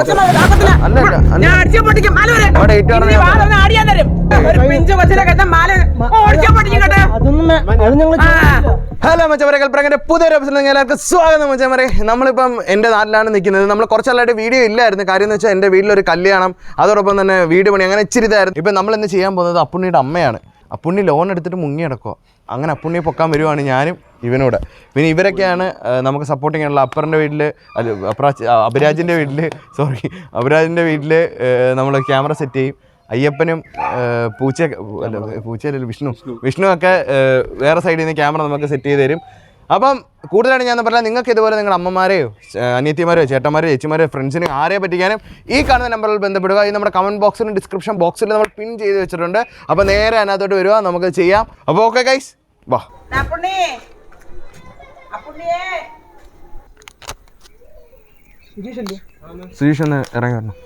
Hello മച്ചമരെ, കൽപ്പറങ്ങിന്റെ പുതിയൊരു എപ്പിസോഡിൽ എല്ലാവർക്കും സ്വാഗതം. മച്ചമരെ, നമ്മളിപ്പം എൻ്റെ നാട്ടിലാണ് നിൽക്കുന്നത്. നമ്മൾ കുറച്ചാളായിട്ട് വീഡിയോ ഇല്ലായിരുന്നു. കാര്യം എന്ന് വെച്ചാൽ എൻ്റെ വീട്ടിലൊരു കല്യാണം, അതോടൊപ്പം തന്നെ വീട് പണി, അങ്ങനെ ഇച്ചിരി ഇതായിരുന്നു. ഇപ്പം നമ്മളിന്ന് ചെയ്യാൻ പോകുന്നത് അപ്പുണ്ണിയുടെ അമ്മയാണ്. അപ്പുണ്ണി ലോൺ എടുത്തിട്ട് മുങ്ങി കിടക്കുക. അങ്ങനെ അപ്പുണ്ണിയെ പൊക്കാൻ വരുവാണ് ഞാനും ഇവനോട്. പിന്നെ ഇവരൊക്കെയാണ് നമുക്ക് സപ്പോർട്ടിങ് ഉള്ള. അപ്പറിൻ്റെ വീട്ടിൽ അഭിരാജിൻ്റെ വീട്ടിൽ നമ്മൾ ക്യാമറ സെറ്റ് ചെയ്യും. അയ്യപ്പനും പൂച്ചയല്ല വിഷ്ണു ഒക്കെ വേറെ സൈഡിൽ നിന്ന് ക്യാമറ നമുക്ക് സെറ്റ് ചെയ്ത് തരും. അപ്പം കൂടുതലായിട്ട് ഞാൻ പറഞ്ഞാൽ നിങ്ങൾക്ക് ഇതുപോലെ നിങ്ങളുടെ അമ്മമാരെയോ അനിയത്തിമാരെയോ ചേട്ടന്മാരെയോ ചേച്ചിമാരെയോ ഫ്രണ്ട്സിനെ ആരെയോ പറ്റിക്കാനും ഈ കാണുന്ന നമ്പറിൽ ബന്ധപ്പെടുക. ഈ നമ്മുടെ കമൻറ്റ് ബോക്സിലും ഡിസ്ക്രിപ്ഷൻ ബോക്സിൽ നമ്മൾ പിൻ ചെയ്ത് വെച്ചിട്ടുണ്ട്. അപ്പോൾ നേരെ അതിനകത്തോട്ട് വരിക, നമുക്ക് ചെയ്യാം. അപ്പോൾ ഓക്കെ ഗൈസ്, വാ. സുജീഷ് ഒന്ന് ഇറങ്ങി വരണം.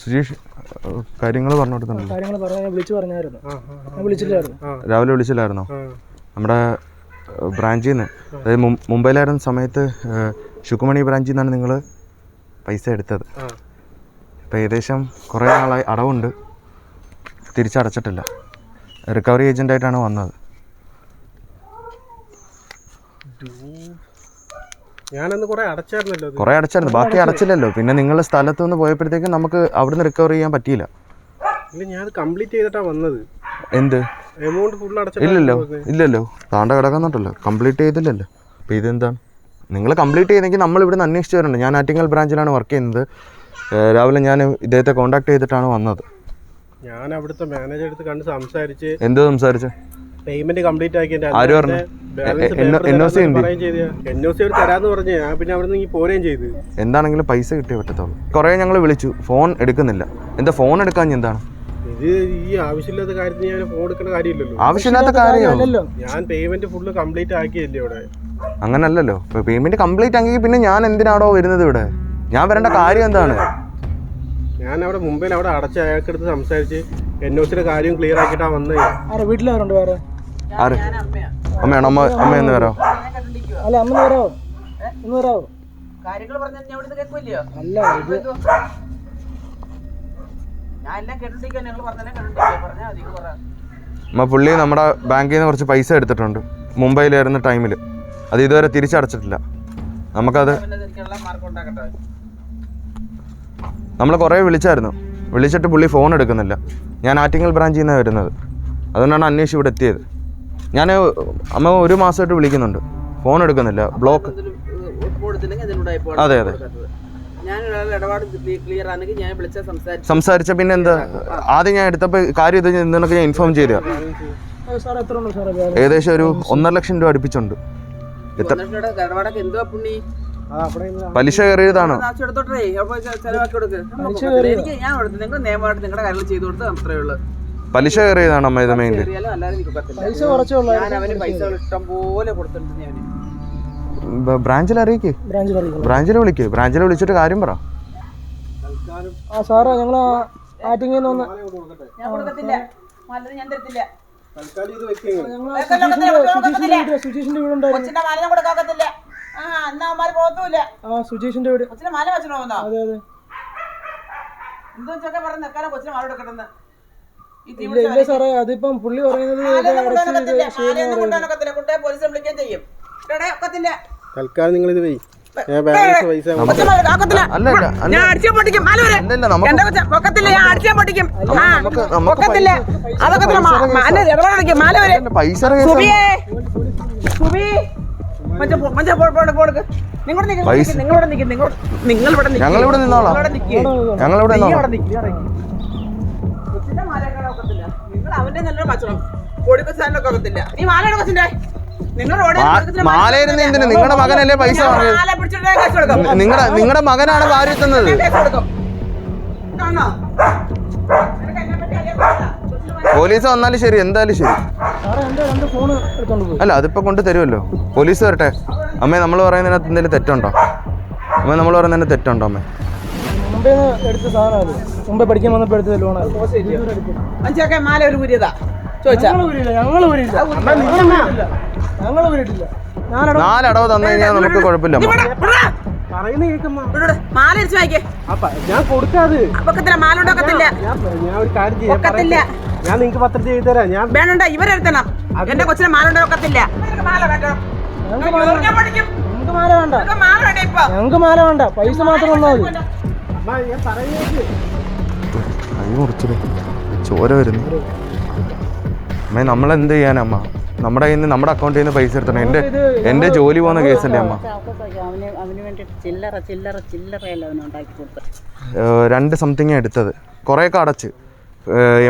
സുജീഷ് കാര്യങ്ങൾ പറഞ്ഞു കൊടുക്കുന്നുണ്ട്. രാവിലെ വിളിച്ചില്ലായിരുന്നോ? നമ്മുടെ ബ്രാഞ്ചിൽ നിന്ന്, അതായത് മുംബൈയിലായിരുന്ന സമയത്ത് ശുക്കുമണി ബ്രാഞ്ചിൽ നിന്നാണ് നിങ്ങൾ പൈസ എടുത്തത്. ഇപ്പം ഏകദേശം കുറേ നാളായി അടവുണ്ട്, തിരിച്ചടച്ചിട്ടില്ല. റിക്കവറി ഏജൻ്റായിട്ടാണ് വന്നത്. കുറേ അടച്ചായിരുന്നു, ബാക്കി അടച്ചില്ലല്ലോ. പിന്നെ നിങ്ങൾ സ്ഥലത്തു നിന്ന് പോയപ്പോഴത്തേക്കും നമുക്ക് അവിടുന്ന് റിക്കവർ ചെയ്യാൻ പറ്റിയില്ല. ഞാൻ കംപ്ലീറ്റ് ചെയ്തിട്ടാണ് വന്നത്. എന്ത് എമൗണ്ട് ഫുൾ ഇല്ലല്ലോ, താണ്ട കിടക്കുന്നുണ്ടല്ലോ, കംപ്ലീറ്റ് ചെയ്തില്ലല്ലോ. അപ്പോൾ ഇതെന്താണ്? നിങ്ങൾ കംപ്ലീറ്റ് ചെയ്തെങ്കിൽ നമ്മൾ ഇവിടെ നിന്ന് അന്വേഷിച്ച് വരുന്നുണ്ട്. ഞാൻ ആറ്റിങ്ങൽ ബ്രാഞ്ചിലാണ് വർക്ക് ചെയ്യുന്നത്. രാവിലെ ഞാൻ ഇദ്ദേഹത്തെ കോൺടാക്ട് ചെയ്തിട്ടാണ് വന്നത്. ഞാൻ അവിടുത്തെ മാനേജർ അടുത്ത് കണ്ട് സംസാരിച്ച്. എന്തോ സംസാരിച്ച്? പേയ്മെന്റ് കംപ്ലീറ്റ് ആക്കി. ആര് പറഞ്ഞു? തരാന്ന് പറഞ്ഞു. ഞാൻ പിന്നെ അവിടെ നിന്ന് പോരുകയും ചെയ്തു. എന്താണെങ്കിലും പൈസ കിട്ടിയേ പറ്റത്തുള്ളൂ. കുറേ ഞങ്ങൾ വിളിച്ചു, ഫോൺ എടുക്കുന്നില്ല. എന്താ ഫോൺ എടുക്കാൻ? എന്താണ് ഇത്? ഈ ആവശ്യമില്ലാത്ത കാര്യത്തിന് ഞാൻ ഫോൺ എടുക്കേണ്ട കാര്യമില്ലല്ലോ. ആവശ്യമില്ലാത്ത കാര്യമല്ലോ. ഞാൻ പേയ്മെന്റ് ഫുള്ള് കംപ്ലീറ്റ് ആക്കിയല്ലേ ഇവിടെ. അങ്ങനല്ലല്ലോ. ഇപ്പൊ പേയ്മെന്റ് കംപ്ലീറ്റ് ആക്കി പിന്നെ ഞാൻ എന്തിനാണോ വരുന്നത് ഇവിടെ? ഞാൻ വരേണ്ട കാര്യം എന്താണ്? ഞാൻ അവിടെ മുംബൈയിൽ അവിടെ അടച്ച അയാൾക്കെടുത്ത് സംസാരിച്ച് NOCയുടെ കാര്യം ക്ലിയർ ആക്കിയിട്ടാ വന്നത്. വീട്ടിലാരുണ്ട്? വേറെ അമ്മയാണോ? അമ്മ എന്ന് വരാമോ? അല്ല, അമ്മ വരാമോ? അമ്മ, പുള്ളി നമ്മുടെ ബാങ്കിൽ നിന്ന് കുറച്ച് പൈസ എടുത്തിട്ടുണ്ട് മുംബൈയിലായിരുന്ന ടൈമിൽ. അത് ഇതുവരെ തിരിച്ചടച്ചിട്ടില്ല. നമുക്കത് നമ്മൾ കുറേ വിളിച്ചിട്ട് പുള്ളി ഫോൺ എടുക്കുന്നില്ല. ഞാൻ ആറ്റിങ്ങൽ ബ്രാഞ്ചിൽ നിന്നാണ് വരുന്നത്. അതുകൊണ്ടാണ് അന്വേഷിച്ച് ഇവിടെ എത്തിയത്. ഞാൻ അമ്മ 1 മാസമായിട്ട് വിളിക്കുന്നുണ്ട്, ഫോൺ എടുക്കുന്നില്ല, ബ്ലോക്ക്. അതെ സംസാരിച്ച പിന്നെ എന്താ? ആദ്യം ഞാൻ എടുത്തപ്പോൾ കാര്യം ഇത് നിനക്ക് ഞാൻ ഇൻഫോം ചെയ്ത. ഏകദേശം ഒരു 1.5 ലക്ഷം രൂപ അടുപ്പിച്ചുണ്ട്. പലിശ കയറിയതാണോ? പലിശ കയറിയതാണ് അമ്മ. ഇത് മെയിൻ ബ്രാഞ്ചിൽ അറിയിക്കേ, ബ്രാഞ്ചിൽ വിളിച്ചിട്ട് കാര്യം പറ. സാറേ, ഞങ്ങൾ സുജീഷിന്റെ വീട്. അതെ ഇല്ല സാറേ, അതിപ്പം പുള്ളി പറയുന്നത് തൽക്കാലം നിങ്ങൾ ഇത് പോയി. ഞങ്ങളിവിടെ നിന്നോളാം. മാലയിരുന്ന എന്തിന്? നിങ്ങളുടെ മകനല്ലേ പൈസ വാങ്ങിയത്? നിങ്ങളുടെ മകനാണ് വാരി എത്തുന്നത്. പോലീസ് വന്നാലും ശരി, എന്തായാലും ശരി. അല്ല, അതിപ്പോ കൊണ്ട് തരുമല്ലോ. പോലീസ് വരട്ടെ. അമ്മേ, നമ്മൾ പറയുന്നതിനകത്ത് എന്തെങ്കിലും തെറ്റുണ്ടോ? അമ്മ, നമ്മൾ പറയുന്നതിന് തെറ്റുണ്ടോ? അമ്മേ, മുമ്പേ പഠിക്കാൻ വന്നപ്പോ എടുത്ത ലോണാണ്. മാല ഒരു പുരിയതാ ചോദിച്ചാ? നാലടവ് തന്നു കഴിഞ്ഞാൽ നമുക്ക് കുഴപ്പമില്ല. പറയുന്ന കേൾക്കമ്മ. മാല ഇടിച്ചു വായിക്കേ. ഞാൻ കൊടുക്കാത്. മാല ഉണ്ടാക്കത്തില്ല. ഞാൻ ഒരു കാര്യം ചെയ്യാം. ഞാൻ നിങ്ങൾക്ക് പത്രത്തിൽ എഴുതി തരാം. ഞാൻ വേണ്ട, ഇവരെടുത്തണം. എന്റെ കൊച്ചിനെ മാല ഉണ്ടാക്കത്തില്ല. മാല കേട്ടോ, ഞങ്ങൾക്ക് മാല വേണ്ട, പൈസ മാത്രം വന്നാൽ മതി. ഞാൻ പറയുന്നത് കൈ മുറിച്ചത് ചോര വരുന്നു. അമ്മ നമ്മളെന്ത് ചെയ്യാനമ്മ? നമ്മുടെ കയ്യിൽ നിന്ന് നമ്മുടെ അക്കൗണ്ടിൽ നിന്ന് പൈസ എടുത്തണം. എൻ്റെ ജോലി പോകുന്ന കേസല്ലേ അമ്മ. അവന് വേണ്ടിയിട്ട് ചില്ലറയല്ല അവനുണ്ടാക്കി കൊടുത്തത്. 2 സംതിങ് എടുത്തത്, കുറേയൊക്കെ അടച്ച്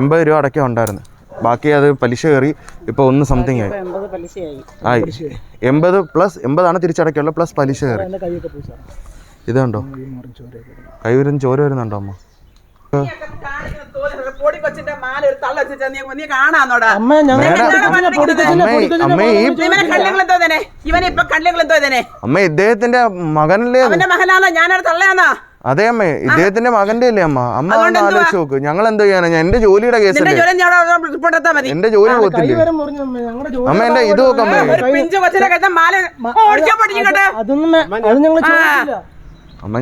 80 രൂപ അടയ്ക്കാൻ ഉണ്ടായിരുന്നു. ബാക്കി അത് പലിശ കയറി ഇപ്പോൾ 1 സംതിങ് ആയി. 80 പലിശയായി. 80 പ്ലസ് 80 തിരിച്ചടയ്ക്കുള്ള പ്ലസ് പലിശ കയറി. ഇതുണ്ടോ കൈ വരുന്ന ചോര വരുന്നുണ്ടോ അമ്മ? അമ്മ ഇദ്ദേഹത്തിന്റെ മകനല്ലേ? അതെ അമ്മ, ഇദ്ദേഹത്തിന്റെ മകന്റെ അല്ലേ അമ്മ? അമ്മ ഒന്ന് ആലോചിച്ച് നോക്ക്. ഞങ്ങൾ എന്ത് ചെയ്യാനാ? എന്റെ ജോലിയുടെ കേസല്ലേ, എന്റെ ജോലി പോകത്തില്ലേ അമ്മ? എന്റെ ഇത് നോക്കമ്മേ. അമ്മ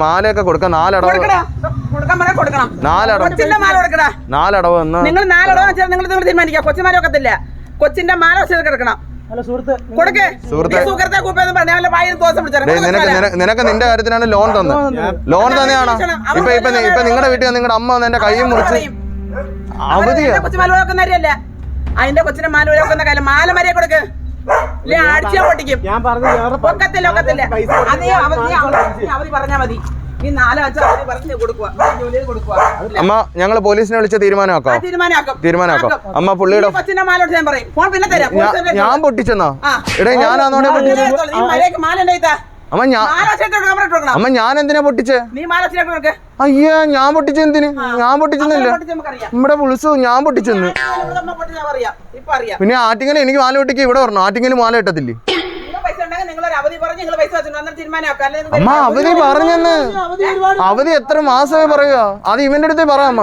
മാലയൊക്കെ കൊടുക്കാം. 4 അടവ് എന്ന് നിങ്ങൾ 4 അടവ് വെച്ചാൽ നിങ്ങൾ തീരുമാനിക്കാം. കൊച്ചുമാല ഒക്കത്തില്ല. കൊച്ചിന്റെ മാല വെച്ച് കിടക്കണം. നിനക്ക് നിന്റെ കാര്യത്തിനാണ് ലോൺ തന്നെയാണ്. ഇപ്പൊ നിങ്ങളുടെ വീട്ടിൽ നിങ്ങളുടെ അമ്മ എന്റെ കൈയും മുറിച്ച് അവധിയാ. കൊച്ചുമാല വെക്കുന്നവരല്ല, അതിന്റെ കൊച്ചിന്റെ മാല വെക്കുന്ന കാലം മാല മരിയെ കൊടുക്ക്. പൊട്ടിക്കും. ഒക്കത്തില്ല. അവധി പറഞ്ഞാ മതി. ഈ 4 ആഴ്ച അവധി പറഞ്ഞു കൊടുക്കുക. അമ്മ ഞങ്ങള് പോലീസിനെ വിളിച്ച തീരുമാനമാക്കാം. അമ്മ പുള്ളിയുടെ ഞാൻ പൊട്ടിച്ചെന്നാ? എടേ ഞാനാന്നോടെ അമ്മ ഞാൻ എന്തിനാ പൊട്ടിച്ചേ? അയ്യാ ഞാൻ പൊട്ടിച്ചെന്തിന്? ഞാൻ പൊട്ടിച്ചെന്നില്ല. നമ്മുടെ പുളിസു ഞാൻ പൊട്ടിച്ചെന്ന്. പിന്നെ ആറ്റിങ്ങൽ എനിക്ക് മാല പൊട്ടിക്ക് ഇവിടെ പറഞ്ഞു. ആറ്റിങ്ങൽ മാല ഇട്ടത്തില്ലേ അമ്മ? അവധി പറഞ്ഞെന്ന്. അവധി എത്ര മാസമേ പറയുക? അത് ഇവന്റെ അടുത്തേ പറയാമ്മ.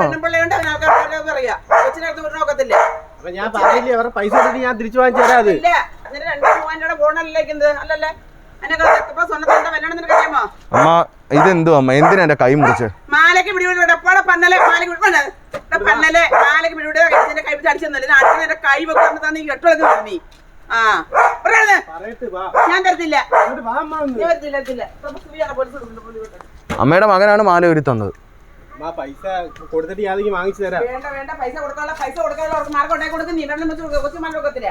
ഞാൻ പറയില്ലേ, അവരുടെ പൈസ ഞാൻ തിരിച്ചു വാങ്ങിച്ചു തരാത്. അമ്മ ഇതെന്തോ അമ്മ? എന്തിനാ എന്റെ കൈ മുറിച്ച്? മാലക്ക് കൈ വെക്കാൻ നീ ഞാൻ തരത്തില്ല. അമ്മയുടെ മകനാണ് മാല ഒരുക്കി തന്നത്. പൈസ കൊടുത്തിട്ട് ഞാൻ വാങ്ങിച്ചു തരാം.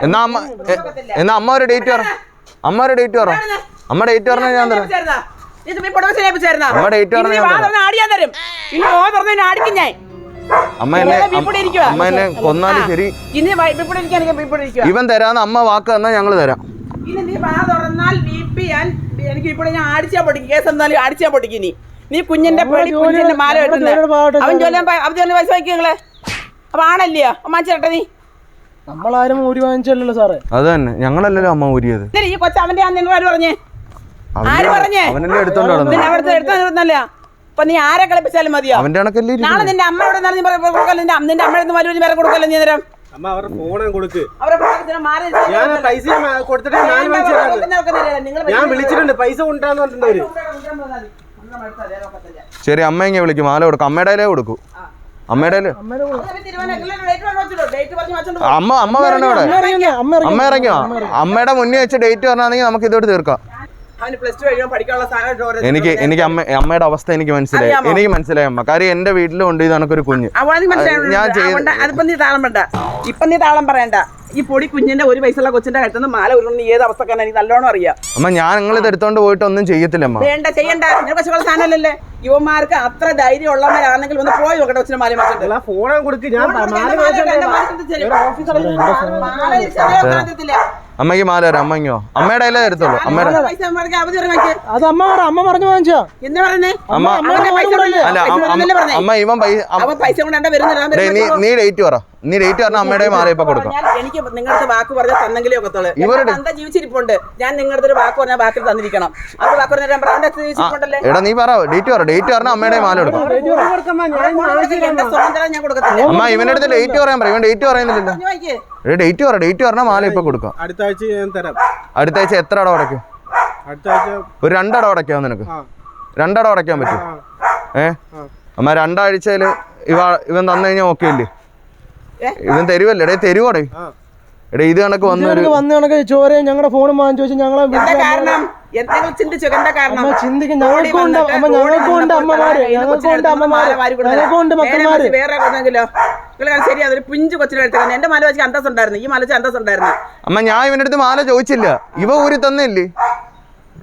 എന്നാ അമ്മ ഒരു ഡേറ്റ് പറ. അമ്മ ഡേറ്റ് പറഞ്ഞാൽ ഞാൻ തരാം. അമ്മ ഡേറ്റ് പറഞ്ഞാൽ അമ്മ എന്നെ കൊന്നാലും ശരി ഇവൻ തരാന്ന് അമ്മ വാക്ക് തന്നാ ഞങ്ങള് തരാം. നീ കുഞ്ഞിന്റെ മാല വെട്ടുന്നത് അവൻ പൈസ വയ്ക്കുങ്ങളെ. അപ്പൊ ആണല്ലയോ മാഞ്ചേട്ടെ? നീ നമ്മളാരും ഊരി വാങ്ങിച്ചല്ലോ സാറേ. അത് തന്നെ, ഞങ്ങളല്ലല്ലോ അമ്മ ഊരിയത്. ഈ കൊച്ചു അവന്റെ പറഞ്ഞേ? അവനല്ലേ എടുത്തോണ്ട് എടുത്തോണ്ടല്ല. അപ്പൊ നീ ആരെ കളിപ്പിച്ചാലും മതിയോ? അവന്റെ കണക്കല്ലേ. നാളെ നിന്റെ അമ്മയോട് നിന്റെ അമ്മയുടെ മരുന്ന് വേറെ കൊടുക്കല്ലോ. നീ നേരം ഞാൻ വിളിച്ചിട്ടുണ്ട്, പൈസ കൊണ്ടാന്ന് പറഞ്ഞിട്ടുണ്ട്. ശരി അമ്മ ഇങ്ങനെ വിളിക്കും, മാല കൊടുക്കും. അമ്മയുടെ കൊടുക്കൂ. അമ്മയുടെ അമ്മ വരണ ഇവിടെ. അമ്മ ഇറങ്ങിയോ? അമ്മയുടെ മുന്നേ വെച്ച് ഡേറ്റ് പറഞ്ഞാണെങ്കിൽ നമുക്ക് ഇതോട് തീർക്കാം. എനിക്ക് അമ്മയുടെ അവസ്ഥ എനിക്ക് മനസ്സിലായി അമ്മ. കാര്യം എന്റെ വീട്ടിലും ഉണ്ട് ഇത് കണക്കൊരു കുഞ്ഞ്. ഇപ്പൊ നീ താളം പറയണ്ട. ഈ പൊടി കുഞ്ഞിന്റെ 1 വയസ്സുള്ള കൊച്ചിന്റെ കഴുത്തുന്ന മാല ഉരുളി ഏത് അവസ്ഥക്കാണ് എനിക്ക് നല്ലോണം അറിയാം. അമ്മ ഞങ്ങൾ ഇത് എടുത്തോണ്ട് പോയിട്ട് ഒന്നും ചെയ്യത്തില്ല അമ്മ. വേണ്ട, ചെയ്യണ്ട. കൊച്ചുള്ള സാധനമല്ലേ. യുവമാർക്ക് അത്ര ധൈര്യം ഉള്ളവരാണെങ്കിൽ ഒന്ന് പോയി നോക്കട്ടെ കൊച്ചിന് മാല മാറ്റിട്ട്. അമ്മയ്ക്ക് മാല തരാം. അമ്മയ്ക്കോ? അമ്മയുടെ കയ്യിലേ തരത്തുള്ളൂ. അമ്മയുടെ അത് അമ്മ പറഞ്ഞു വാങ്ങിച്ചാ. അമ്മ ഇവൻ പൈസ. നീ ഡേറ്റ് പറ. നീ ഡേറ്റ് പറഞ്ഞ അമ്മയുടെ മാല ഇപ്പൊ കൊടുക്കാം. എനിക്ക് നിങ്ങളുടെ വാക്ക് പറഞ്ഞാൽ തന്നെങ്കിലേ ഒക്കത്തുള്ളൂ. എന്താ ജീവിച്ചിരിപ്പുണ്ട്, ഞാൻ നിങ്ങളുടെ ഒരു വാക്ക് പറഞ്ഞാൽ വാക്കിൽ തന്നിരിക്കണം. അത് വാക്ക് പറഞ്ഞാൽ ജീവിച്ചിരിപ്പുണ്ടല്ലേ. എടാ നീ പറ, ഡേറ്റ് പറഞ്ഞ അമ്മയുടെ മാല കൊടുക്കാം. എന്റെ സ്വാതന്ത്ര്യം ഞാൻ കൊടുക്കത്തില്ല. അമ്മ ഇവന്റെ അടുത്ത് ഡേറ്റ് പറയാൻ പറയും, ഇവൻ ഡേറ്റ് പറയുന്നില്ലല്ലോ. ഡേറ്റ് പറഞ്ഞ മാല ഇപ്പൊ കൊടുക്കാം. അടുത്ത ആഴ്ച ഞാൻ തരാം. അടുത്ത ആഴ്ച എത്ര അടവ് അടയ്ക്കും? അടുത്ത ആഴ്ച ഒരു 2 അടവ് അടയ്ക്കാം നിനക്ക്. 2 അടവ് അടയ്ക്കാൻ പറ്റും. അമ്മ 2 ആഴ്ചയില് ഇവൻ തന്നു കഴിഞ്ഞാൽ ഓക്കെ അല്ലേ? ഇവൻ തരുവല്ലേ? എടേ തരുവോടെ? എടേ ഇത് കണക്ക് വന്ന കണക്ക് ചോരയും ഞങ്ങളുടെ ഫോണും വാങ്ങിച്ചു വെച്ചാൽ ഞങ്ങളെ ചിന്തിക്കും. ഞങ്ങൾക്കുണ്ട് മക്കളമാര്. ശരി, അതൊരു പിഞ്ചു കൊച്ചിനെ എടുത്തത്. എന്റെ മാല വെച്ച് അന്തസ് ഉണ്ടായിരുന്നു, ഈ മാല വെച്ച് അന്തസ് ഉണ്ടായിരുന്നു. അമ്മ ഞാൻ ഇവന്റെ അടുത്ത് മാല ചോദിച്ചില്ല, ഇവ ഊരി തന്നില്ലേ?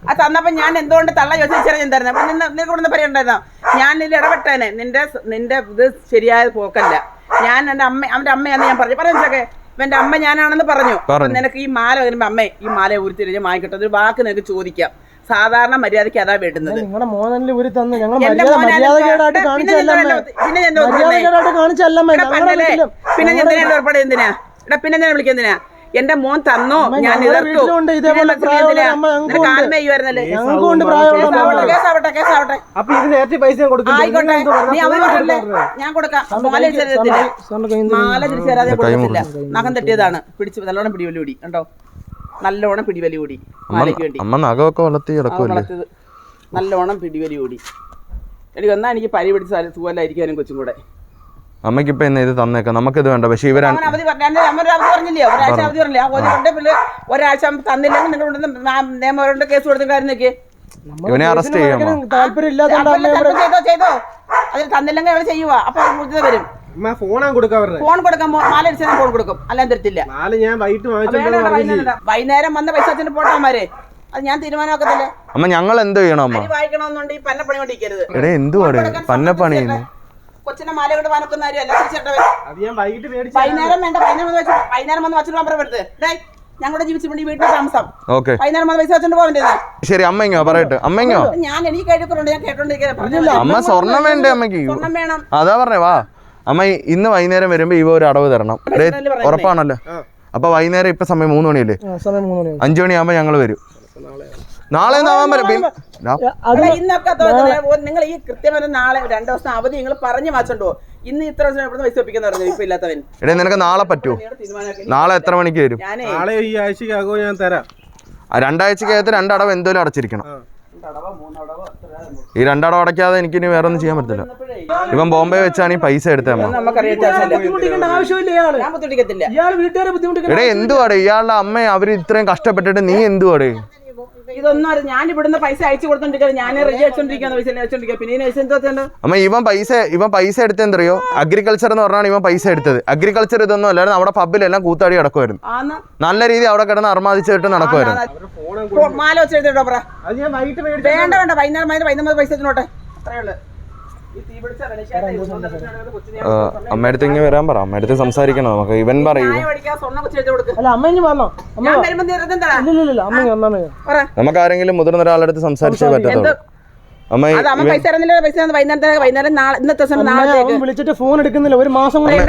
ആ തന്നപ്പോ ഞാൻ എന്തുകൊണ്ട് തള്ള ചോദിച്ചാൽ എന്തായിരുന്നു? അപ്പൊ നിനക്ക് ഇവിടെ പറയണ്ടായിരുന്നോ? ഞാൻ ഇതിൽ ഇടപെട്ടേനെ. നിന്റെ ഇത് ശരിയായ പോക്കല്ല. ഞാൻ അവന്റെ അമ്മയാന്ന് ഞാൻ പറഞ്ഞൊക്കെ ഇവന്റെ അമ്മ ഞാനാണെന്ന് പറഞ്ഞു. നിനക്ക് ഈ മാല വരുമ്പോ അമ്മേ ഈ മാല ഉരുത്തിരിഞ്ഞ് വാങ്ങിക്കട്ടെ, ഒരു വാക്ക് നിനക്ക് ചോദിക്കാം. സാധാരണ മര്യാദയ്ക്ക് അതാ വേണ്ടുന്നത്. നിങ്ങളുടെ മോനല്ലേ ഊരി തന്നു. ഞങ്ങൾ മര്യാദകേടായിട്ട് കാണിച്ചല്ല. പിന്നെ എന്തിനാ ഏർപ്പാട്? എന്തിനാ എടാ? പിന്നെ ഞാൻ വിളിക്കുന്നതിനാ? എന്റെ മോൻ തന്നോ, ഞാൻ എതിർത്തു. ഞാൻ കൊടുക്കാം. മാല തിരിച്ചു തരാതെ കൊടുത്തില്ല. നഖം തട്ടിയതാണ്. പിടിച്ച് നല്ലോണം പിടിവലി കൂടി കണ്ടോ, നല്ലോണം പിടിവലി കൂടി. മാലയ്ക്ക് വേണ്ടി നല്ലോണം പിടിവലി കൂടി. എനിക്ക് വന്നാൽ എനിക്ക് പരി പിടിച്ച സുഖമല്ലായിരിക്കാനും കൊച്ചും കൂടെ. അമ്മയ്ക്ക് ഇപ്പൊ ഇത് തന്നേക്കാം, നമുക്കിത് വേണ്ട. പക്ഷെ ഇവർ അവധി പറഞ്ഞില്ലേ, ഒരാഴ്ച അവധി പറഞ്ഞില്ലേ? ആ അവധി കൊണ്ട് പിന്നെ ഒരാഴ്ച തന്നില്ലെങ്കിൽ നിങ്ങൾ നിയമപരമായിട്ട് കേസ് കൊടുത്തിട്ടായിരുന്നേക്ക്. ഇവനെ അറസ്റ്റ് ചെയ്യാം. ചെയ്തോ അതിന് തന്നില്ലെങ്കിൽ അവര് ചെയ്യുക. അപ്പൊ അവർ വരും. ഫോൺ കൊടുക്കാം, മാല അടിച്ചാൽ ഫോൺ കൊടുക്കും, അല്ലാതെ തരത്തില്ല. വൈകുന്നേരം വന്ന പൈസ വെച്ചിട്ട് പോട്ടന്മാരെ, അത് ഞാൻ തീരുമാനമാക്കത്തില്ല. അമ്മ ഞങ്ങൾ എന്ത് ചെയ്യണം? അമ്മ വായിക്കണമെന്നുണ്ട് ഈ പന്നപ്പണി കൊണ്ടിരിക്കരുത്. എടേ എന്തുവാടെ പന്നപ്പണി? കൊച്ചിനെ മാല കൊണ്ട് വനക്കുന്നവരും അല്ല. വൈകുന്നേരം വേണ്ട, വൈകുന്നേരം വന്ന് വച്ചിട്ട് നമ്പർ എടുത്ത് ഞങ്ങളുടെ ജീവിച്ചിട്ടുണ്ട് ഈ വീട്ടിൽ താമസം. വൈകുന്നേരം വന്ന് പൈസ വെച്ചോണ്ട് പോകേണ്ടത്. ശരി അമ്മങ്ങോ പറയട്ടെ. അമ്മങ്ങോ ഞാൻ എനിക്ക് കഴിക്കുന്നുണ്ട്, ഞാൻ കേട്ടോണ്ടിരിക്കുന്നത്. അമ്മ സ്വർണം വേണ്ടേ അമ്മയ്ക്ക്? സ്വർണം വേണം. അതാ പറഞ്ഞേ. വാ അമ്മ ഇന്ന് വൈകുന്നേരം വരുമ്പോ ഇവ ഒരു അടവ് തരണം. ഉറപ്പാണല്ലോ? അപ്പൊ വൈകുന്നേരം ഇപ്പൊ സമയം 3 മണിയല്ലേ? 5 മണിയാകുമ്പോ ഞങ്ങള് വരും. നാളെ ഇന്നൊക്കെ നിങ്ങൾ ഈ കൃത്യമായി നാളെ 2 ദിവസം അവധി നിങ്ങൾ പറഞ്ഞു വാച്ചോണ്ടോ. ഇന്ന് ഇത്ര ദിവസം എവിടെ പൈസ ഒപ്പിക്കാന്ന് പറഞ്ഞു ഇപ്പൊ ഇല്ലാത്തവൻ. എടേ നിനക്ക് നാളെ പറ്റുമോ? നാളെ എത്ര മണിക്ക് വരും? നാളെ ഈ ആഴ്ചക്കകോ ഞാൻ തരാം. 2 ആഴ്ചക്കകത്ത് 2 അടവ് എന്തായാലും അടച്ചിരിക്കണം. ഈ 2 അടവ് അടയ്ക്കാതെ എനിക്കിനി വേറെ ഒന്നും ചെയ്യാൻ പറ്റില്ല. ഇവൻ ബോംബെ വെച്ചാണ് ഈ പൈസ എടുത്തത്. എടേ എന്തുവാടേ ഇയാളുടെ അമ്മ അവര് ഇത്രയും കഷ്ടപ്പെട്ടിട്ട് നീ എന്തുവാടേ? ഇതൊന്നും ഞാൻ ഇവിടുന്ന് പൈസ അയച്ചു കൊടുത്തോണ്ടിരിക്കുന്നത്. ഞാൻ റെഡി അയച്ചോണ്ടിരിക്കുന്ന പൈസ അയച്ചോണ്ടിരിക്കുക. പിന്നെ അമ്മ ഇവൻ പൈസ എടുത്തെന്തറിയോ? അഗ്രികൾച്ചർ എന്ന് പറഞ്ഞാണ് ഇവൻ പൈസ എടുത്തത്. അഗ്രികൾച്ചർ ഇതൊന്നും അല്ലായിരുന്നു. അവിടെ പബ്ബിലെല്ലാം കൂത്താടി നടക്കുമായിരുന്നു. നല്ല രീതി അവിടെ കിടന്ന് അർമാദിച്ചിട്ട് നടക്കുമായിരുന്നു. മാല വെച്ചെടുത്തോ വേണ്ട വേണ്ട, വൈകുന്നേരം പൈസ വെച്ചോട്ടെ. അത്രേ ഉള്ളു. അമ്മ അടുത്ത് ഇങ്ങനെ വരാൻ പറ. അമ്മ അടുത്ത് സംസാരിക്കണം നമുക്ക്. ഇവൻ പറയും നമുക്ക് ആരെങ്കിലും മുതിർന്ന ഒരാളുടെ അടുത്ത് സംസാരിച്ചേ പറ്റത്തുള്ളൂ. വിളിച്ചിട്ട് ഫോൺ എടുക്കുന്നില്ല. ഒരു മാസം അമ്മയുടെ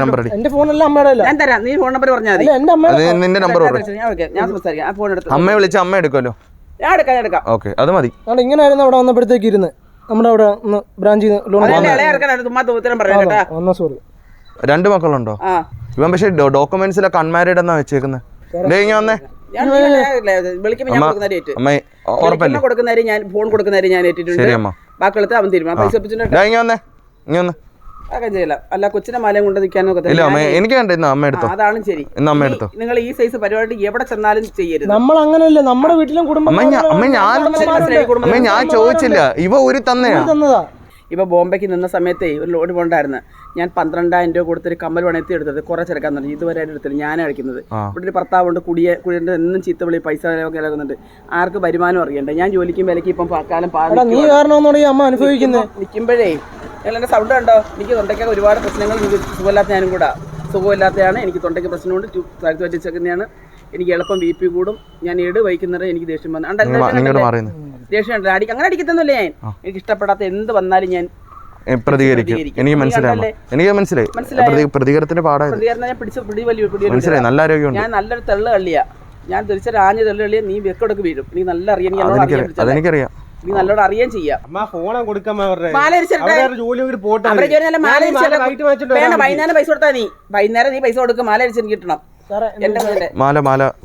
നമ്പർ എന്റെ ഫോണല്ല അമ്മയുടെ. നീ ഫോൺ നമ്പർ പറഞ്ഞാൽ നിന്റെ നമ്പർ അമ്മയെ വിളിച്ച അമ്മ എടുക്കുമല്ലോ. ഓക്കെ അത് മതി. ഇങ്ങനെയായിരുന്നു അവിടെ വന്നപ്പോഴത്തേക്ക് ഇരുന്ന് നമ്മുടെ അവിടെ ബ്രാഞ്ചിൽ സോറി 2 മക്കളുണ്ടോ? ഇവൻ പക്ഷെ ഡോക്യുമെന്റ്സിലൊക്കെ അൺമാരീഡ് എന്നാ വെച്ചേക്കുന്നത്. വന്നേ കൊടുക്കുന്നവര് ഞാൻ ഫോൺ കൊടുക്കുന്നവര് ഞാൻ ഏറ്റിട്ടുണ്ട്. ബാക്കിയുള്ള അവൻ തീരുമാനം പൈസ വന്നേ ചെയ്യില്ല. അല്ല കൊച്ചിനെ മാലയും കൊണ്ട് നിൽക്കാനൊക്കെ എനിക്ക് വേണ്ട. ഇന്ന് അമ്മ എടുത്തോ. അതാണ് ശരി. അമ്മ എടുത്തോ. നിങ്ങൾ ഈ സൈസ് പരിപാടി എവിടെ ചെന്നാലും ചെയ്യരുത്. നമ്മൾ അങ്ങനെയല്ല. നമ്മുടെ വീട്ടിലും കുടുംബം ഞാൻ ചോദിച്ചില്ല. ഇവ ഒരു തന്നതാ. ഇപ്പൊ ബോംബെക്ക് നിന്ന സമയത്തേ ഒരു ലോഡ് പോണ്ടായിരുന്നു. ഞാൻ 12,000 രൂപ കൊടുത്തൊരു കമ്മൽ വണത്തി എടുത്തത് കുറച്ചെടുക്കാൻ തുടങ്ങി. ഇതുവരെ എടുത്തില്ല. ഞാൻ അടിക്കുന്നത്. ഇവിടെ ഒരു ഭർത്താവുണ്ട്, കുടിയുടെ എന്നും ചീത്ത വിളി പൈസ കിടക്കുന്നുണ്ട്. ആർക്ക് വരുമാനം അറിയണ്ടേ? ഞാൻ ജോലിക്കും വിലക്ക് ഇപ്പം കാലം നിൽക്കുമ്പോഴേ നിങ്ങൾ എൻ്റെ സൗണ്ട് കണ്ടോ? എനിക്ക് തൊണ്ടയ്ക്കൊക്കെ ഒരുപാട് പ്രശ്നങ്ങൾ. എനിക്ക് സുഖമില്ലാത്ത ഞാനും കൂടെ സുഖമില്ലാത്തതാണ്. എനിക്ക് തൊണ്ടയ്ക്ക് പ്രശ്നമുണ്ട്. താഴ്ത്തു പറ്റിച്ചേക്കുന്നതാണ്. എനിക്ക് എളുപ്പം BP കൂടും. ഞാൻ വഹിക്കുന്നത് എനിക്ക് ദേഷ്യം വന്നു. ദേഷ്യം അടിക്ക് അങ്ങനെ അടിക്കത്തൊന്നുമില്ല. ഞാൻ എനിക്ക് ഇഷ്ടപ്പെടാത്ത എന്ത് വന്നാലും ഞാൻ പ്രതികരിക്കും. എനിക്ക് മനസ്സിലായി, എനിക്ക് മനസ്സിലായി. പ്രതികരണത്തിന്റെ പാടായത് മനസ്സിലായി. നല്ല ആരോഗ്യമുണ്ട്. ഞാൻ നല്ലൊരു തെള്ളു കള്ളിയാ, ഞാൻ തിരിച്ചൊരു ആഞ്ഞ തെള്ളു കള്ളിയാ, നീ വെക്കൊടുക്ക് വീഴും. നീ നല്ല അറിയാം, അതെനിക്കറിയാം. നീ നല്ലോണം അറിയാൻ ചെയ്യാം. വൈകുന്നേരം പൈസ കൊടുത്താ നീ വൈകുന്നേരം നീ പൈസ കൊടുക്കും. മാല അരിച്ച് എനിക്ക് കിട്ടണം. മാല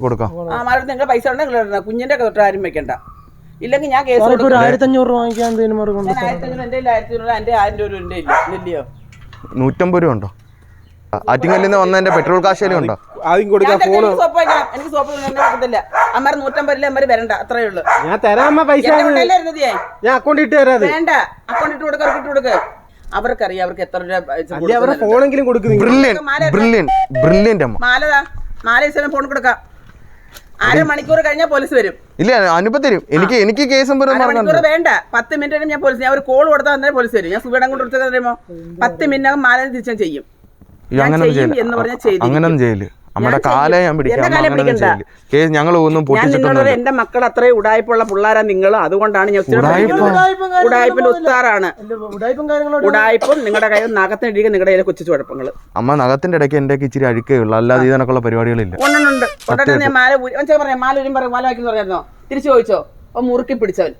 കൊടുക്കാം. ആ മാല നിങ്ങൾ പൈസ ഉണ്ടെങ്കിൽ കുഞ്ഞിന്റെ തൊട്ട് ആരും വെക്കണ്ട. ഇല്ലെങ്കിൽ ഞാൻ കേസ് 1500 രൂപ വാങ്ങിക്കാൻ എന്റെ 1000 രൂപ ഇല്ലയോ? 150 രൂപ ഉണ്ടോ? ആറ്റിങ്ങലിൽ നിന്ന് വന്ന എന്റെ പെട്രോൾ കാശേലും ഉണ്ടോ? എനിക്ക് സോപ്പ് വെക്കത്തില്ല. അമ്മ 150 അമ്മ വരണ്ട, അത്രേ ഉള്ളൂ. ഞാൻ തരാം പൈസ. ഞാൻ അക്കൗണ്ട് ഇട്ട് തരാം. വേണ്ട, അക്കൗണ്ട് ഇട്ട് കൊടുക്ക. അവർക്കറിയാം അവർക്ക് എത്ര രൂപ ഫോണെങ്കിലും കൊടുക്കും. മാല ഫോൺ കൊടുക്കാം. 1/2 മണിക്കൂർ കഴിഞ്ഞാൽ പോലീസ് വരും. ഇല്ല, അനുപ തരും. എനിക്ക് കേസും മണിക്കൂർ വേണ്ട, 10 മിനിറ്റ് ഞാൻ പോലീസ്. ഞാൻ ഒരു കോൾ കൊടുത്താൽ തന്നെ പോലീസ് വരും. ഞാൻ സുഖം കൊണ്ട് കൊടുത്തത് അറിയുമോ? 10 മിനിറ്റ് മാല തിരിച്ചും ചെയ്യും. അങ്ങനൊന്നും ചെയ്യില്ല. നമ്മുടെ കാലേ ഞാൻ പിടിക്കാം. ഞങ്ങൾ ഒന്നും പൊട്ടിച്ചിട്ടൊന്നും. എന്റെ മക്കൾ അത്രയും ഉടായ്പുള്ള പിള്ളേരാ നിങ്ങൾ. അതുകൊണ്ടാണ് ഞാൻ ഉടായ്പിന്റെ ഉത്താറാണ്. ഉടായ്പും നിങ്ങളുടെ കയ്യിൽ നഖത്തിനിടിക്കുക നിങ്ങളുടെ കയ്യിലെ കൊച്ചു കുഴപ്പങ്ങൾ. അമ്മ നഖത്തിന്റെ ഇടയ്ക്ക് എന്റെ ഇച്ചിരി അഴുക്കേ ഉള്ളൂ, അല്ലാതെ ഇതിനൊക്കെയുള്ള പരിപാടികളില്ല. ഉണ്ട്. ഉടനെ ഞാൻ മാല പറയാം, മാല ഉരും പറയും, മാല വായിക്കുന്നു പറയായിരുന്നോ? തിരിച്ചു ചോദിച്ചോ? അപ്പൊ മുറുക്കി പിടിച്ചവൻ.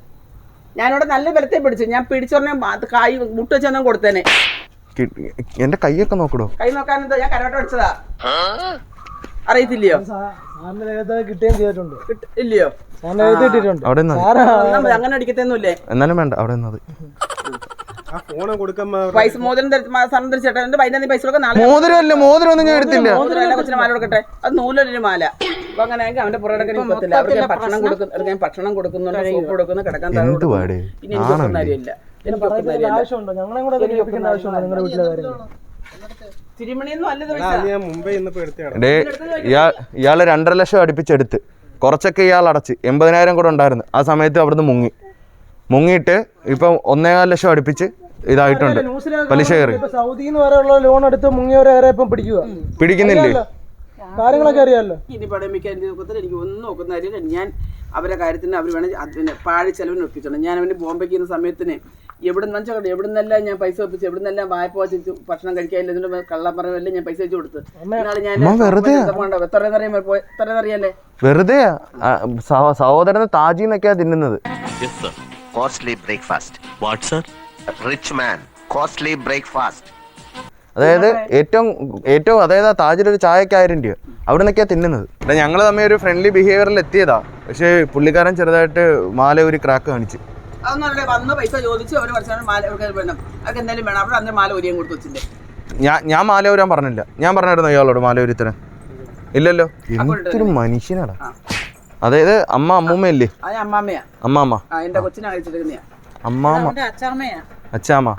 ഞാനിവിടെ നല്ല ബലത്തെ പിടിച്ചു. ഞാൻ പിടിച്ചോടനെ കായ് മുട്ട് വെച്ചാൽ കൊടുത്തേനെ. എന്റെ കൈയൊക്കെ നോക്കടോ. കൈ നോക്കാനെന്താ? ഞാൻ കരോട്ട അടിച്ചതാ. അറിയത്തില്ലയോ? കിട്ടുകയും ചെയ്തിട്ടുണ്ട്. ഇല്ലയോ? അങ്ങനെ അടിക്കത്തൊന്നുമില്ലേ? എന്നാലും വേണ്ട, അവിടെ പൈസ മോതിരം ചേട്ടാ വൈകുന്നേരം പൈസ കൊടുക്കാം. മോതിരം ഒന്നും ഞാൻ എടുത്തില്ല. കൊച്ചിന് മാല കൊടുക്കട്ടെ. അത് 100 മാല. അപ്പൊ അങ്ങനെയെങ്കിൽ അവന്റെ പുറകെ പറ്റില്ല. അവർക്ക് ഞാൻ ഭക്ഷണം കൊടുക്കുന്നുണ്ട്, സോപ്പ് കൊടുക്കുന്നു, കിടക്കാൻ ഇനി എനിക്കൊന്നും കാര്യമില്ല. ഇയാള് 2.5 ലക്ഷം അടുപ്പിച്ചെടുത്ത് കുറച്ചൊക്കെ ഇയാൾ അടച്ച് 80,000 കൂടെ ഉണ്ടായിരുന്നു. ആ സമയത്ത് അവിടുന്ന് മുങ്ങിയിട്ട് ഇപ്പം 1.25 ലക്ഷം അടുപ്പിച്ച് ഇതായിട്ടുണ്ട്. പലിശ കയറി ലോൺ എടുത്ത് മുങ്ങിയവരെ പിടിക്കുന്നില്ലേ? കാര്യങ്ങളൊക്കെ അറിയാമല്ലോ. ഇനി പഠിപ്പിക്കാൻ എനിക്ക് ഒന്നും നോക്കുന്ന കാര്യം. ഞാൻ അവരുടെ കാര്യത്തിന് അവർ വേണമെങ്കിൽ പാഴി ചെലവിന് ഒപ്പിച്ചിട്ടുണ്ട്. ഞാൻ അവന് ബോംബെക്ക് ചെയ്യുന്ന സമയത്തിന് എവിടുന്നെല്ലാം ഞാൻ പൈസ ഒപ്പിച്ചു, എവിടുന്നെല്ലാം വായ്പ വെച്ചു ഭക്ഷണം കഴിക്കാനില്ല. ഇതിന്റെ കള്ളം പറഞ്ഞല്ലേ ഞാൻ പൈസ വെച്ച് കൊടുത്ത്. എത്രയെന്നറിയാലേ? വെറുതെ സഹോദരന് താജിന്നൊക്കെയാ തിന്നുന്നത്. Costly breakfast. What sir? Rich man. Costly breakfast. അതായത് ഏറ്റവും അതായത് താജിലൊരു ചായക്ക് 1000 രൂപ അവിടെ നിന്നൊക്കെയാ തിന്നുന്നത്. ഞങ്ങൾ തമ്മിൽ ഒരു ഫ്രണ്ട്ലി ബിഹേവിയറിൽ എത്തിയതാ. പക്ഷേ പുള്ളിക്കാരൻ ചെറുതായിട്ട് മാല ഒരു ക്രാക്ക് കാണിച്ചു. അതൊന്നും വന്ന് പൈസ ചോദിച്ചു അവർ മാല വേണം. അവർക്ക് എന്തായാലും വേണം. അവിടെ അന്നേരം മാല ഒരിയും കൊടുത്തു വെച്ചില്ലേ? ഞാൻ മാല ഊരാൻ പറഞ്ഞില്ല. ഞാൻ പറഞ്ഞായിരുന്നു ഇയാളോട് മാല ഊരിത്തരാൻ. ഇല്ലല്ലോ. എന്തൊരു മനുഷ്യനാടാ. അതായത് അമ്മൂമ്മയല്ലേ? അമ്മാമ്മ. അമ്മാമ്മ. അച്ചാമ്മ.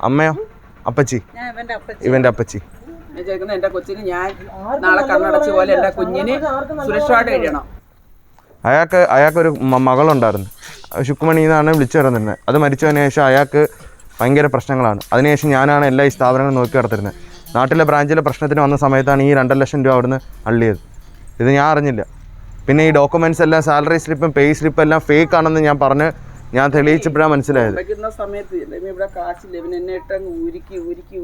അമ്മയോ? അപ്പച്ചി. ഇവന്റെ അപ്പച്ചി. എന്റെ കൊച്ചിന് ഞാൻ നാളെ കണ്ണടച്ച പോലെ എന്റെ കുഞ്ഞിന് സുരക്ഷമായിട്ട് കഴിയണം. അയാൾക്കൊരു മകളുണ്ടായിരുന്നു. ശുക്കുമണി എന്നാണ് വിളിച്ചു പറഞ്ഞിരുന്നത്. അത് മരിച്ചതിന് ശേഷം അയാൾക്ക് ഭയങ്കര പ്രശ്നങ്ങളാണ്. അതിനുശേഷം ഞാനാണ് എല്ലാ ഈ സ്ഥാപനങ്ങളും നോക്കി നടത്തിരുന്നത്. നാട്ടിലെ ബ്രാഞ്ചിലെ പ്രശ്നത്തിന് വന്ന സമയത്താണ് ഈ 2 ലക്ഷം രൂപ അവിടുന്ന് അള്ളിയത്. ഇത് ഞാൻ അറിഞ്ഞില്ല. പിന്നെ ഈ ഡോക്യുമെന്റ്സ് എല്ലാം സാലറി സ്ലിപ്പും പേ സ്ലിപ്പും എല്ലാം ഫേക്ക് ആണെന്ന് ഞാൻ തെളിയിച്ചപ്പോഴാണ് മനസ്സിലായത്. സമയത്ത് ഇവിടെ കാശില്ല. ഇവൻ എന്നെ ഇട്ടങ്ങ്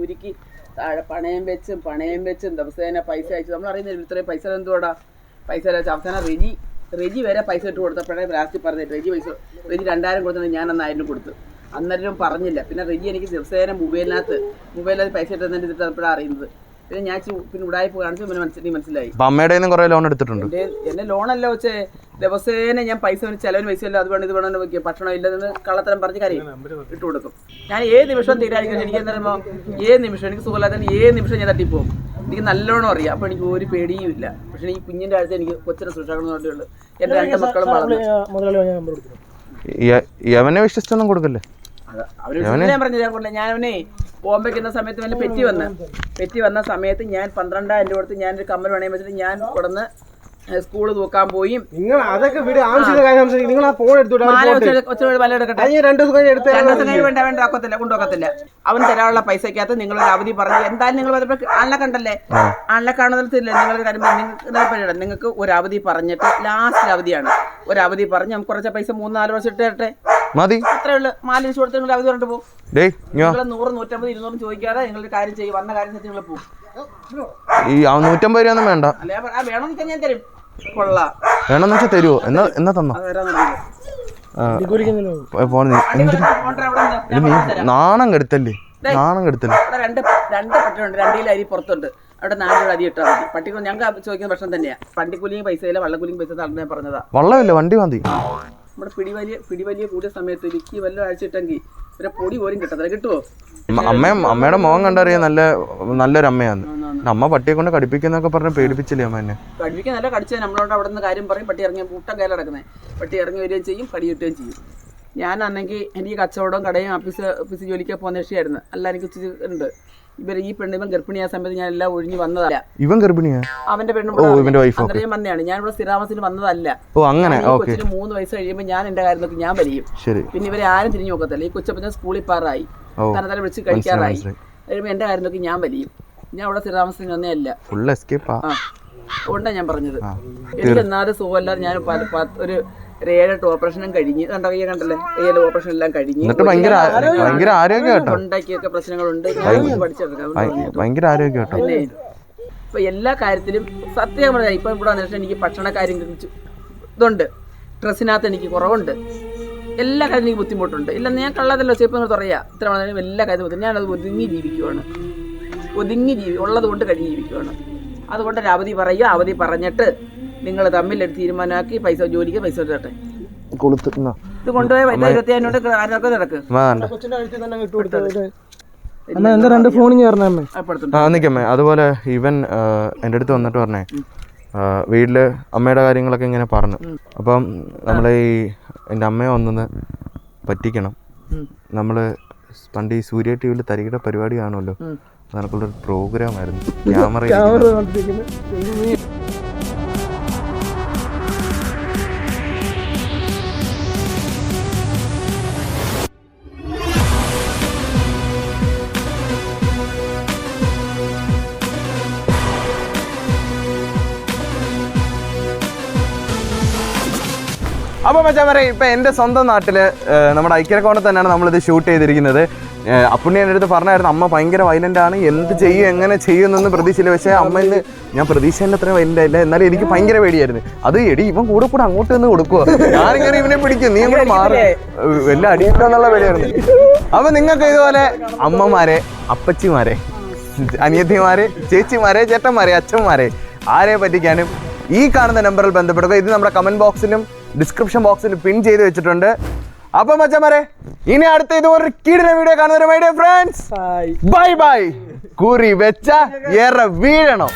ഉരുക്കി താഴെ പണയം വെച്ചും ദിവസേന പൈസ അയച്ചു. നമ്മൾ അറിയുന്നില്ല ഇത്രയും പൈസ എന്തുകൊണ്ടാ പൈസ അവസാനം റെജി വരെ പൈസ ഇട്ട് കൊടുത്തപ്പോഴേ ലാസ്റ്റ് പറഞ്ഞിട്ട് റെജി 2000 കൊടുത്തിട്ട് ഞാൻ അന്ന് 1000 കൊടുത്തു. അന്നേരം പറഞ്ഞില്ല. പിന്നെ റെജി എനിക്ക് ദിവസേന മൊബൈലിനകത്ത് പൈസ ഇട്ടതിൻ്റെ ഇപ്പോഴാണ് അറിയുന്നത്. പിന്നെ ഞാൻ ഉടായ്പ കാണിച്ചു മനസ്സിലായി. അമ്മയുടെ കുറേ ലോൺ എടുത്തിട്ടുണ്ട്. എന്നെ ലോണല്ല വെച്ചേ ദിവസേന ഞാൻ പൈസ ചെലവിന് പൈസ ഇല്ല, അത് വേണം ഇത് വേണം വെക്കുക, ഭക്ഷണം ഇല്ലെന്ന് കള്ളത്തരം പറഞ്ഞ് കാര്യം ഇട്ട് കൊടുക്കും. ഞാൻ ഏത് നിമിഷം തീരായിരിക്കും. എനിക്ക് എന്താ ഏത് നിമിഷം എനിക്ക് സുഖമില്ലാത്ത ഏത് നിമിഷം ഞാൻ തട്ടിപ്പോകും. എനിക്ക് നല്ലോണം അറിയാം. അപ്പോൾ എനിക്ക് ഒരു പേടിയും ഇല്ല. പക്ഷേ ഈ കുഞ്ഞിൻ്റെ അടുത്ത് എനിക്ക് കൊച്ചിനെ സൂക്ഷിക്കണം ഉള്ളൂ. എൻ്റെ 2 മക്കളും വളർന്നു. യവനെ വിശ്വസിച്ചൊന്നും കൊടുക്കല്ലേ? ഞാൻ പറഞ്ഞില്ല. ഞാൻ അവനെ ബോംബെക്കുന്ന സമയത്ത് വല്ല പെറ്റി വന്ന സമയത്ത് ഞാൻ 12,000 രൂപ കൊടുത്ത് ഞാനൊരു കമ്മൽ വേണേ വെച്ചിട്ട് ഞാൻ കൊടുന്ന് സ്കൂള് നോക്കാൻ പോയി. നിങ്ങൾ അതൊക്കെ നിങ്ങൾ ആ ഫോൺ കൊണ്ടുപോകത്തില്ല. അവൻ തരാനുള്ള പൈസക്കകത്ത് നിങ്ങളൊരു അവധി പറഞ്ഞു. എന്തായാലും നിങ്ങൾ ആളിനെ കണ്ടല്ലേ, ആളിനെ കാണുന്നില്ല. നിങ്ങളൊരു കാര്യം നിങ്ങൾക്ക് ഒരു അവധി പറഞ്ഞിട്ട് ലാസ്റ്റ് അവധിയാണ്. ഒരു അവധി പറഞ്ഞ് നമുക്ക് കുറച്ച് പൈസ 3-4 വർഷം ഇട്ടേ. മതി. അത്രേ ഉള്ളൂ. മാലിന്യം കൊടുത്ത് നിങ്ങൾ അവധി പറഞ്ഞിട്ട് പോകും. ഡേയ് ഇങ്ങോ. നിങ്ങൾ 100, 150, 200 ചോദിക്കാതെ നിങ്ങളൊരു കാര്യം ചെയ്യും. വന്ന കാര്യം നിങ്ങൾ പോകും. ഈ 150 രൂപയൊന്നും വേണ്ട. അല്ലെ വേണമെന്ന് വെച്ചാൽ ഞാൻ തരും. കൊള്ളാം. വേണമെന്ന് വെച്ചാൽ തരുമോ? എന്നാ തന്നോ. അത് തരാൻ നടക്കില്ല. നാണം കെടുത്തല്ലേ, നാണം കെടുത്തല്ലേ. അവിടെ രണ്ട് പട്ടിയുണ്ട്. 2 കിലോ അരി പുറത്തുണ്ട്. അവിടെ 4 രൂപ അരി ഇട്ടാൽ മതി. പട്ടിക്ക് ഞങ്ങൾക്ക് ചോദിക്കുന്ന പ്രശ്നം തന്നെയാണ്. പണ്ടിക്കൂലിയും പൈസ ഇല്ല, വള്ളക്കൂലിയും പൈസ ഞാൻ പറഞ്ഞതാ. വള്ളമില്ല, വണ്ടി മതി. നമ്മുടെ പിടിവലിയ കൂടിയ സമയത്ത് എനിക്ക് വല്ല അഴിച്ചിട്ടെങ്കിൽ ഒരു പൊടി പോലും കിട്ടത്തില്ല. കിട്ടുമോ? അമ്മയുടെ മുഖം കണ്ടറിയാൻ നല്ലൊരു അമ്മയാണ്. അമ്മ പട്ടിയെ കൊണ്ട് കടിപ്പിക്കുന്നൊക്കെ പറഞ്ഞ് പേടിപ്പിച്ചില്ലേ അമ്മ എന്നെ? കടിപ്പിക്കാൻ നല്ല കടിച്ചാൽ നമ്മളോട് അവിടെ നിന്ന് കാര്യം പറയും. പട്ടി ഇറങ്ങി കൂട്ടം കയറി നടക്കുന്നത്. പട്ടി ഇറങ്ങി വരികയും ചെയ്യും, കടി കിട്ടുകയും ചെയ്യും. ഞാനാണെങ്കിൽ എനിക്ക് കച്ചവടവും കടയും ഓഫീസ് ജോലിക്ക് പോകുന്ന രക്ഷയായിരുന്നു. അല്ല എനിക്ക് ഉണ്ട്. ഈ പെണ്ണിവൻ ഗർഭിണിയായ സമയത്ത് ഞാൻ എല്ലാം ഒഴിഞ്ഞു വന്നതല്ല. ഇവൻ ഗർഭിണിയാ? അവന്റെ പെണ്ണും അത്രയും വന്നെയാണ്. ഞാൻ ഇവിടെ സ്ഥിരാമസത്തിന് വന്നതല്ല. കൊച്ചിന് 3 വയസ്സ് കഴിയുമ്പോൾ ഞാൻ എന്റെ കാര്യം നോക്കി ഞാൻ വരികയും. പിന്നെ ഇവരെ ആരും തിരിഞ്ഞു നോക്കത്തില്ല. ഈ കൊച്ചപ്പൻ സ്കൂളിൽ പാറായി, തന്നെ വിളിച്ച് കഴിക്കാറായി കഴിയുമ്പോൾ എന്റെ കാര്യം നോക്കി ഞാൻ വരികയും. ഞാൻ ഇവിടെ സ്ഥിരാമസത്തിന് വന്നേ അല്ല. അതുകൊണ്ടാണ് ഞാൻ പറഞ്ഞത്. എനിക്ക് എന്നാലും സുഖമല്ലാതെ ഞാൻ ഒരു 7-8 ഓപ്പറേഷനും കഴിഞ്ഞ് കണ്ടല്ലേ. 7 ഓപ്പറേഷൻ എല്ലാം കഴിഞ്ഞ് ഉണ്ടാക്കിയൊക്കെ പ്രശ്നങ്ങളുണ്ട്. പഠിച്ചെടുക്കാം. പിന്നെ ഇപ്പൊ എല്ലാ കാര്യത്തിലും സത്യം പറഞ്ഞാൽ ഇപ്പൊ ഇവിടെ വന്നിട്ട് എനിക്ക് ഭക്ഷണ കാര്യം ഇതുണ്ട്. ഡ്രസ്സിനകത്ത് എനിക്ക് കുറവുണ്ട്. എല്ലാ കാര്യത്തിലും എനിക്ക് ബുദ്ധിമുട്ടുണ്ട്. ഇല്ലെന്ന് ഞാൻ കള്ളതല്ലോ ചേപ്പം പറയാം. ഇത്ര വളരെ എല്ലാ കാര്യത്തിലും ഞാനത് ഒതുങ്ങി ജീവിക്കുവാണ്. ഉള്ളത് കൊണ്ട് കഴിഞ്ഞ് ജീവിക്കുവാണ്. അതുകൊണ്ട് ഒരു അവധി പറയുക. അവധി പറഞ്ഞിട്ട് നിങ്ങൾ തമ്മിലൊരു തീരുമാനമാക്കി ജോലിക്ക് പൈസ തരട്ടെ. ഇത് കൊണ്ടുപോയി 25,000 നടക്ക്. അതുപോലെ ഇവൻ എൻ്റെ അടുത്ത് വന്നിട്ട് പറഞ്ഞേ, വീട്ടില് അമ്മയുടെ കാര്യങ്ങളൊക്കെ ഇങ്ങനെ പറഞ്ഞു. അപ്പം നമ്മളെ എൻ്റെ അമ്മയെ ഒന്നൊന്ന് പറ്റിക്കണം. നമ്മള് പണ്ട് ഈ സൂര്യ ടി വിയിൽ തരികിട പരിപാടി കാണുമല്ലോ, അതിനൊക്കെയുള്ളൊരു പ്രോഗ്രാം ആയിരുന്നു. ക്യാമറ അപ്പോൾ മച്ചാൻ പറയാം, ഇപ്പം എൻ്റെ സ്വന്തം നാട്ടിൽ നമ്മുടെ ഐക്യരക്കോണത്ത് തന്നെയാണ് നമ്മളിത് ഷൂട്ട് ചെയ്തിരിക്കുന്നത്. അപ്പുണ്ണി എൻ്റെ അടുത്ത് പറഞ്ഞായിരുന്നു അമ്മ ഭയങ്കര വയലൻ്റ് ആണ്, എന്ത് ചെയ്യും എങ്ങനെ ചെയ്യുമെന്നൊന്നും പ്രതീക്ഷയില്ല. പക്ഷേ അമ്മ ഇന്ന് ഞാൻ പ്രതീക്ഷേൻ്റെ അത്രയും വയലൻ്റ് ആയില്ല. എന്നാലും എനിക്ക് ഭയങ്കര പേടിയായിരുന്നു. അത് എടി ഇവൻ കൂടെ അങ്ങോട്ട് നിന്ന് കൊടുക്കുക, ഞാനിങ്ങനെ ഇവനെ പിടിക്കും, നീ കൂടെ മാറി എല്ലാം അടിയിട്ടെന്നുള്ള പേടിയായിരുന്നു. അപ്പം നിങ്ങൾക്ക് ഇതുപോലെ അമ്മമാരെ, അപ്പച്ചിമാരെ, അനിയത്തിമാരെ, ചേച്ചിമാരെ, ചേട്ടന്മാരെ, അച്ഛന്മാരെ ആരെ പറ്റിക്കാനും ഈ കാണുന്ന നമ്പറിൽ ബന്ധപ്പെടുക. ഇത് നമ്മുടെ കമൻറ്റ് ബോക്സിലും ഡിസ്ക്രിപ്ഷൻ ബോക്സിൽ പിൻ ചെയ്ത് വെച്ചിട്ടുണ്ട്. അപ്പം മച്ചന്മാരെ, ഇനി അടുത്ത ഇതുപോലെ കീടിന വീഡിയോ കാണുന്നവരെ my dear friends, bye bye. കുറി വെച്ച ഏറെ വീഴണം.